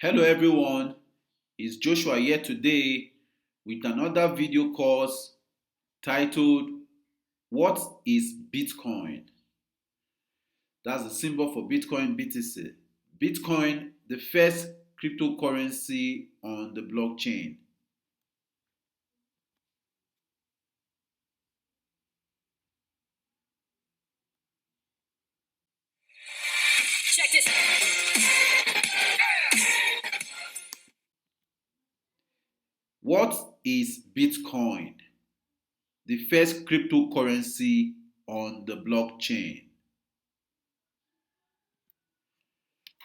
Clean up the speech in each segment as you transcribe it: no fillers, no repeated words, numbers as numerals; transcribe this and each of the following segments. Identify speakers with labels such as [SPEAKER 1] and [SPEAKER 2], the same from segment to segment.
[SPEAKER 1] Hello everyone, it's Joshua here today with another video course titled What is Bitcoin? That's the symbol for Bitcoin BTC. Bitcoin, the first cryptocurrency on the blockchain. Check this. What is Bitcoin? The first cryptocurrency on the blockchain.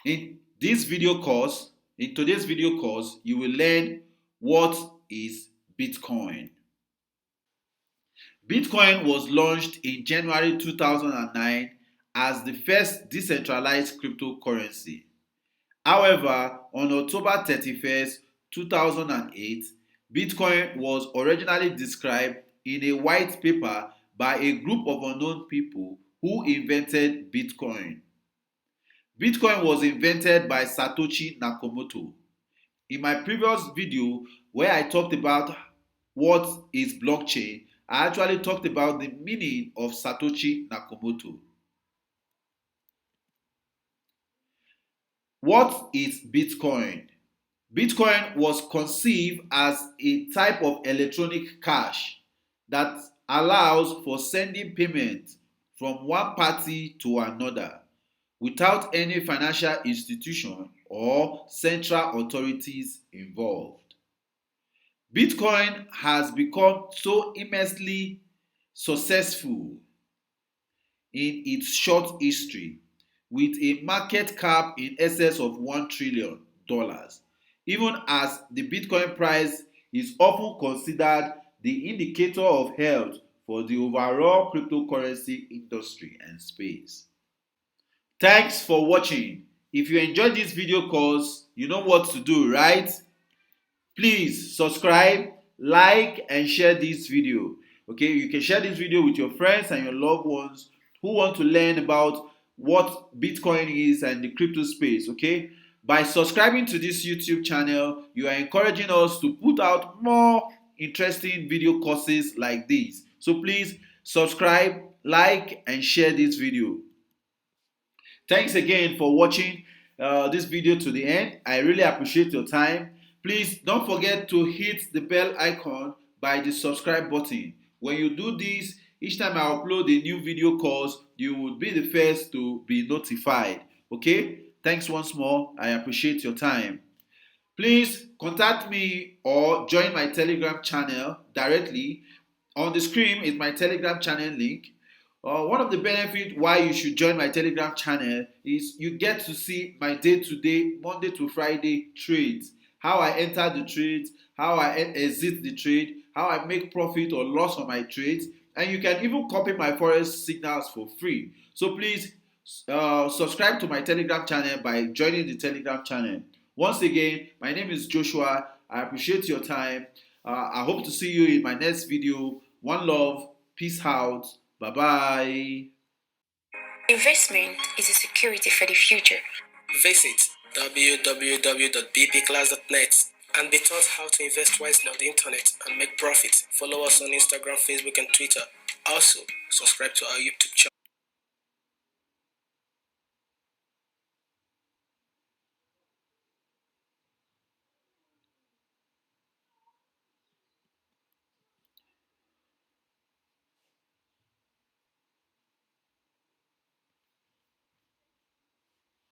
[SPEAKER 1] In today's video course, you will learn what is Bitcoin. Bitcoin was launched in January 2009 as the first decentralized cryptocurrency. However, on October 31st, 2008, Bitcoin was originally described in a white paper by a group of unknown people who invented Bitcoin. Bitcoin was invented by Satoshi Nakamoto. In my previous video where I talked about what is blockchain, I actually talked about the meaning of Satoshi Nakamoto. What is Bitcoin? Bitcoin was conceived as a type of electronic cash that allows for sending payment from one party to another without any financial institution or central authorities involved. Bitcoin has become so immensely successful in its short history with a market cap in excess of $1 trillion, even as the Bitcoin price is often considered the indicator of health for the overall cryptocurrency industry and space. Thanks for watching. If you enjoyed this video course, you know what to do, right? Please subscribe, like, and share this video. Okay, you can share this video with your friends and your loved ones who want to learn about what Bitcoin is and the crypto space. Okay, by subscribing to this YouTube channel, you are encouraging us to put out more interesting video courses like this. So please subscribe, like, and share this video. Thanks again for watching this video to the end. I really appreciate your time. Please don't forget to hit the bell icon by the subscribe button. When you do this, each time I upload a new video course, you will be the first to be notified. Okay? Thanks once more. I appreciate your time. Please contact me or join my Telegram channel directly. On the screen is my Telegram channel link. One of the benefits why you should join my Telegram channel is you get to see my day-to-day, Monday to Friday trades. How I enter the trades, how I exit the trade, how I make profit or loss on my trades. And you can even copy my Forex signals for free. So please subscribe to my Telegram channel by joining the Telegram channel. Once again, my name is Joshua. I appreciate your time. I hope to see you in my next video. One love. Peace out. Bye-bye.
[SPEAKER 2] Investment is a security for the future. Visit www.bpclass.net and be taught how to invest wisely on the internet and make profit. Follow us on Instagram, Facebook, and Twitter. Also, subscribe to our YouTube channel.